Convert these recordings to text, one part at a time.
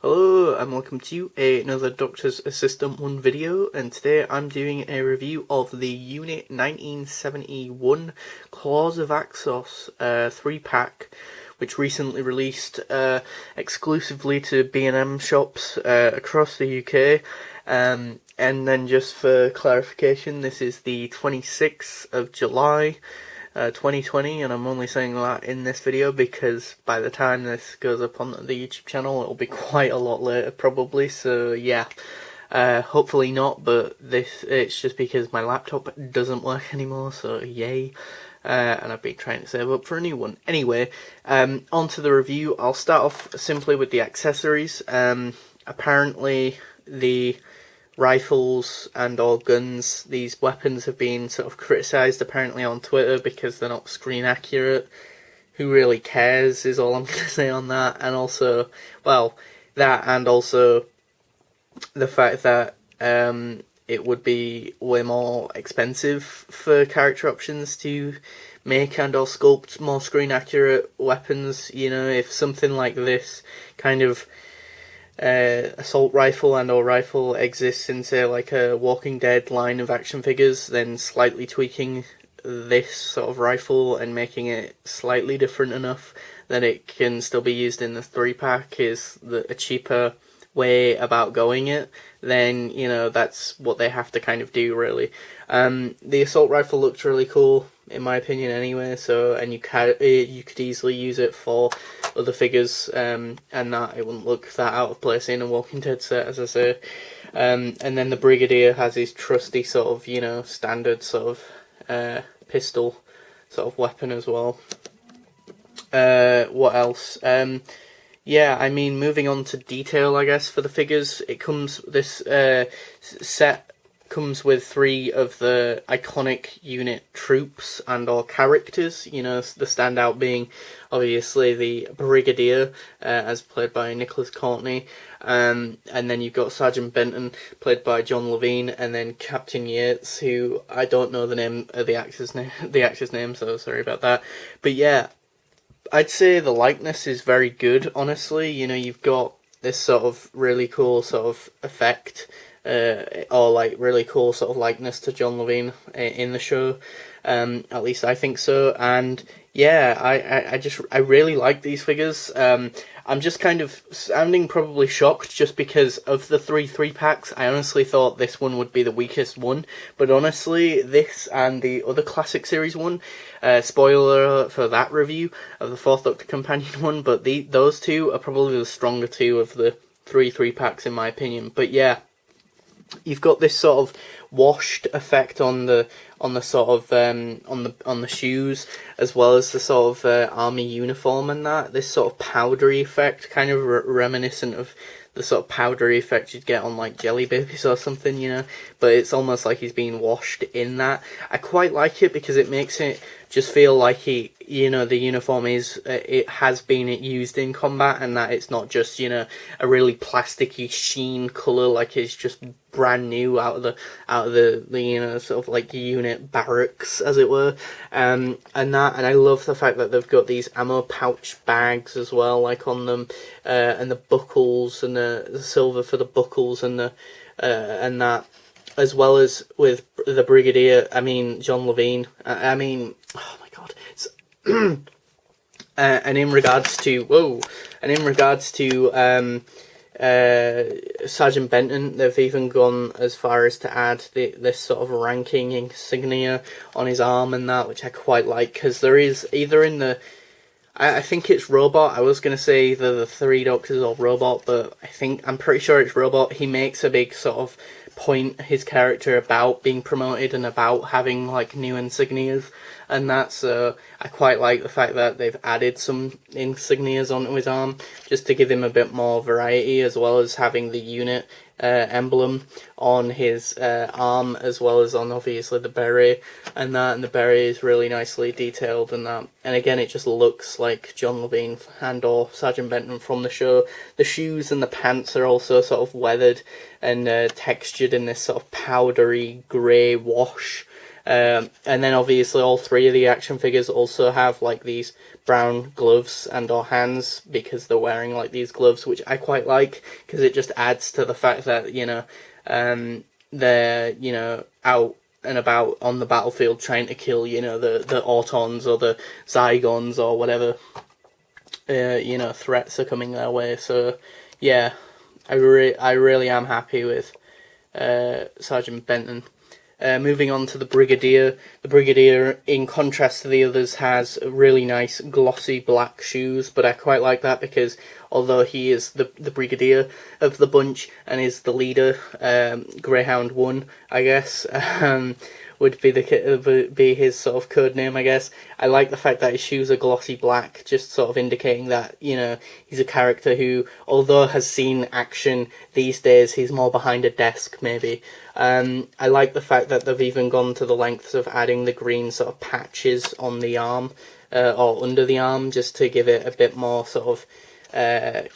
Hello and welcome to another Doctor's Assistant 1 video, and today I'm doing a review of the Unit 1971 Claws of Axos 3-pack, which recently released exclusively to B&M shops across the UK. And then just for clarification, this is the 26th of July 2020, and I'm only saying that in this video because by the time this goes up on the YouTube channel it'll be quite a lot later probably, so yeah, hopefully not, but it's just because my laptop doesn't work anymore, so yay. And I've been trying to save up for a new one. Anyway, on to the review. I'll start off simply with the accessories. Apparently the rifles and or guns, these weapons have been sort of criticised apparently on Twitter because they're not screen accurate. Who really cares is all I'm going to say on that. And also, well, that and also the fact that it would be way more expensive for character options to make and or sculpt more screen accurate weapons. You know, if something like this kind of assault rifle and or rifle exists in, say, like a Walking Dead line of action figures, then slightly tweaking this sort of rifle and making it slightly different enough that it can still be used in the 3-pack is a cheaper way about going it. Then, you know, that's what they have to kind of do, really. The assault rifle looks really cool in my opinion anyway, so, and you could easily use it for other figures, and that it wouldn't look that out of place in a Walking Dead set, as I say. And then the Brigadier has his trusty sort of, you know, standard sort of pistol sort of weapon as well. What else? Yeah, I mean, moving on to detail, I guess, for the figures, this set comes with 3 of the iconic unit troops and or characters, you know, the standout being obviously the Brigadier, as played by Nicholas Courtney, and then you've got Sergeant Benton, played by John Levine, and then Captain Yates, who I don't know the name of the actor's name, so sorry about that. But yeah, I'd say the likeness is very good, honestly. You know, you've got this sort of really cool sort of effect, or like really cool sort of likeness to John Levine in the show. At least I think so. And yeah, I really like these figures. I'm just kind of sounding probably shocked just because of the 3-packs. I honestly thought this one would be the weakest one, but honestly, this and the other Classic Series one, spoiler alert for that review of the 4th Doctor Companion one, but those two are probably the stronger two of the 3-packs in my opinion. But yeah, you've got this sort of washed effect on the sort of on the shoes, as well as the sort of army uniform, and that this sort of powdery effect, kind of reminiscent of the sort of powdery effect you'd get on like Jelly Babies or something, you know, but it's almost like he's being washed in that. I quite like it because it makes it just feel like the uniform is, it has been used in combat, and that it's not just, you know, a really plasticky sheen colour, like it's just brand new out of the you know, sort of like unit barracks, as it were. And I love the fact that they've got these ammo pouch bags as well, like on them, and the buckles and the silver for the buckles and the and that, as well as with the Brigadier. I mean, John Levine. I mean, oh my god. And in regards to Sergeant Benton, they've even gone as far as to add this sort of ranking insignia on his arm and that, which I quite like, because there is either in the, I think it's Robot. I was going to say either the 3 Doctors or Robot, but I'm pretty sure it's Robot. He makes a big sort of point, his character, about being promoted and about having like new insignias and that, so I quite like the fact that they've added some insignias onto his arm just to give him a bit more variety, as well as having the unit emblem on his arm, as well as on obviously the beret and that, and the beret is really nicely detailed and that, and again it just looks like John Levine and or Sergeant Benton from the show. The shoes and the pants are also sort of weathered and textured in this sort of powdery grey wash, And then obviously all three of the action figures also have like these brown gloves and or hands, because they're wearing like these gloves, which I quite like, because it just adds to the fact that, you know, they're, you know, out and about on the battlefield trying to kill, you know, the Autons or the Zygons or whatever, you know, threats are coming their way. So yeah, I really am happy with Sergeant Benton. Moving on to the Brigadier. The Brigadier, in contrast to the others, has really nice glossy black shoes, but I quite like that because although he is the Brigadier of the bunch and is the leader, Greyhound 1, I guess, would be his sort of code name, I guess. I like the fact that his shoes are glossy black, just sort of indicating that, you know, he's a character who, although has seen action these days, he's more behind a desk, maybe. I like the fact that they've even gone to the lengths of adding the green sort of patches on the arm, or under the arm, just to give it a bit more sort of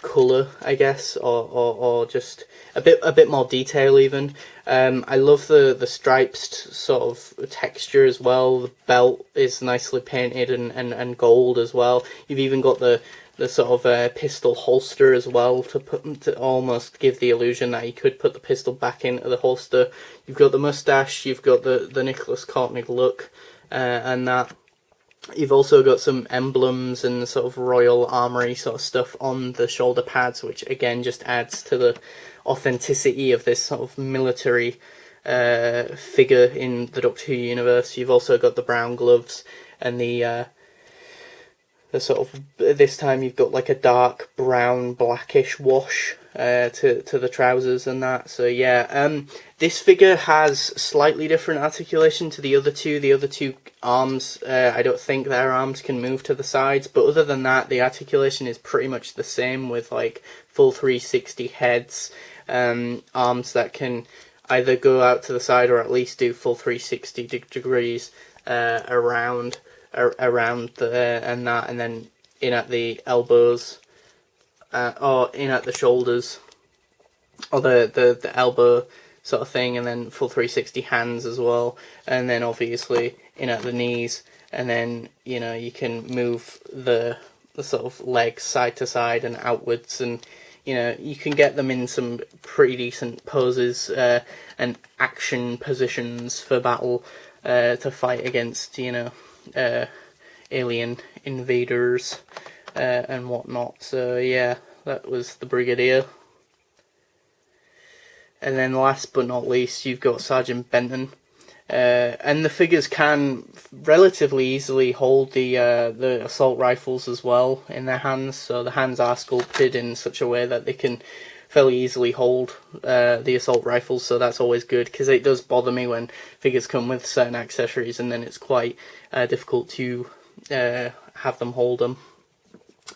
colour, I guess, or just a bit more detail even. I love the striped sort of texture as well. The belt is nicely painted and gold as well. You've even got the sort of pistol holster as well to almost give the illusion that you could put the pistol back into the holster. You've got the mustache, you've got the Nicholas Courtney look, and that. You've also got some emblems and sort of royal armoury sort of stuff on the shoulder pads, which again just adds to the authenticity of this sort of military figure in the Doctor Who universe. You've also got the brown gloves and the sort of, this time you've got like a dark brown blackish wash to the trousers and that. So yeah, this figure has slightly different articulation to the other two. The other two arms, I don't think their arms can move to the sides, but other than that, the articulation is pretty much the same, with like full 360 heads, arms that can either go out to the side or at least do full 360 degrees around the and that, and then in at the elbows, or in at the shoulders, or the elbow sort of thing, and then full 360 hands as well, and then obviously in at the knees, and then, you know, you can move the sort of legs side to side and outwards, and, you know, you can get them in some pretty decent poses and action positions for battle, to fight against, you know, alien invaders and whatnot. So yeah, that was the Brigadier. And then last but not least, you've got Sergeant Benton. And the figures can relatively easily hold the assault rifles as well in their hands. So the hands are sculpted in such a way that they can fairly easily hold the assault rifles, so that's always good, because it does bother me when figures come with certain accessories and then it's quite difficult to have them hold them.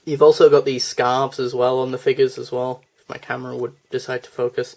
You've also got these scarves as well on the figures as well, if my camera would decide to focus.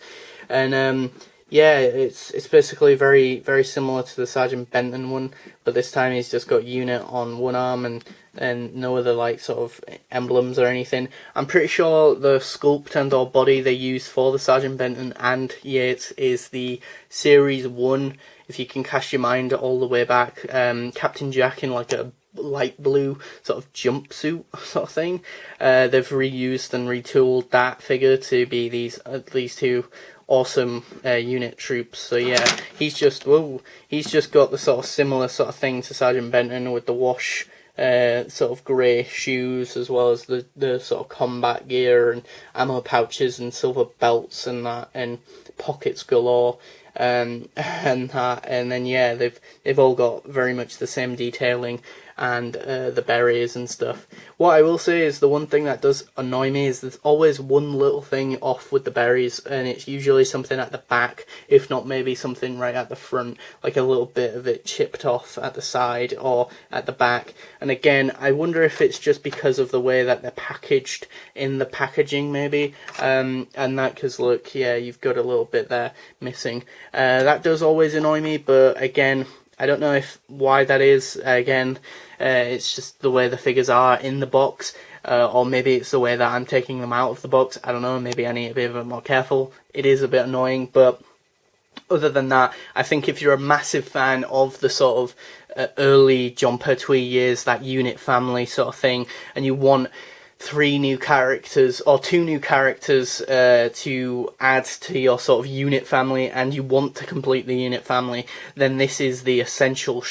And yeah, it's basically very similar to the Sergeant Benton one, but this time he's just got unit on one arm and no other like sort of emblems or anything. I'm pretty sure the sculpt and or body they use for the Sergeant Benton and Yates is the Series 1, if you can cast your mind all the way back, Captain Jack in like a light blue sort of jumpsuit sort of thing. They've reused and retooled that figure to be these two awesome unit troops. So yeah, he's just got the sort of similar sort of thing to Sergeant Benton, with the wash sort of grey shoes, as well as the sort of combat gear and ammo pouches and silver belts and that, and pockets galore, and that, and then yeah, they've all got very much the same detailing and the berets and stuff. What I will say is, the one thing that does annoy me is there's always one little thing off with the berets, and it's usually something at the back, if not maybe something right at the front, like a little bit of it chipped off at the side or at the back. And again, I wonder if it's just because of the way that they're packaged in the packaging maybe, and that, because look, yeah, you've got a little bit there missing. That does always annoy me, but again, I don't know why that is. Again, it's just the way the figures are in the box, or maybe it's the way that I'm taking them out of the box. I don't know, maybe I need to be a bit more careful. It is a bit annoying, but Other than that, I think if you're a massive fan of the sort of early John Pertwee years, that unit family sort of thing, and you want 3 new characters or 2 new characters to add to your sort of unit family, and you want to complete the unit family, then this is the essential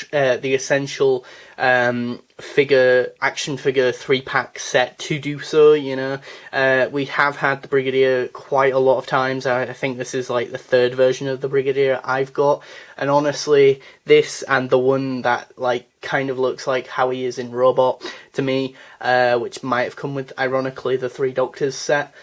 action figure 3-pack set to do so. You know, we have had the Brigadier quite a lot of times. I think this is like the 3rd version of the Brigadier I've got, and honestly, this and the one that like kind of looks like how he is in Robot to me, which might have come with, ironically, the 3 Doctors set,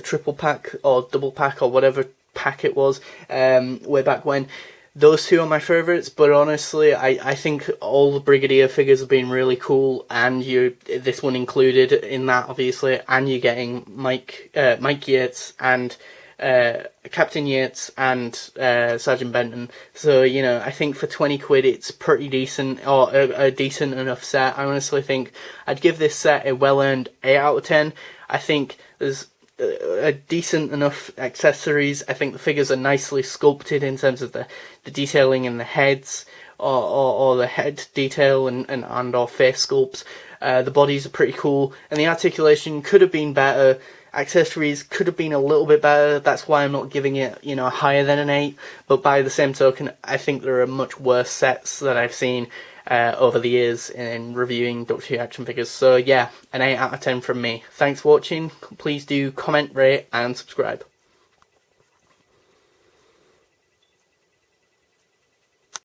triple pack or double pack or whatever pack it was, way back when. Those 2 are my favourites, but honestly, I think all the Brigadier figures have been really cool, and this one included in that, obviously, and you're getting Mike Yates and Captain Yates and Sergeant Benton. So, you know, I think for 20 quid it's pretty decent, or a decent enough set. I honestly think I'd give this set a well-earned 8 out of 10. I think there's a decent enough accessories. I think the figures are nicely sculpted in terms of the detailing in the heads, or the head detail and or face sculpts. The bodies are pretty cool, and the articulation could have been better. Accessories could have been a little bit better. That's why I'm not giving it, you know, higher than an 8. But by the same token, I think there are much worse sets that I've seen over the years in reviewing Doctor Who action figures. So yeah, an 8 out of 10 from me. Thanks for watching. Please do comment, rate and subscribe.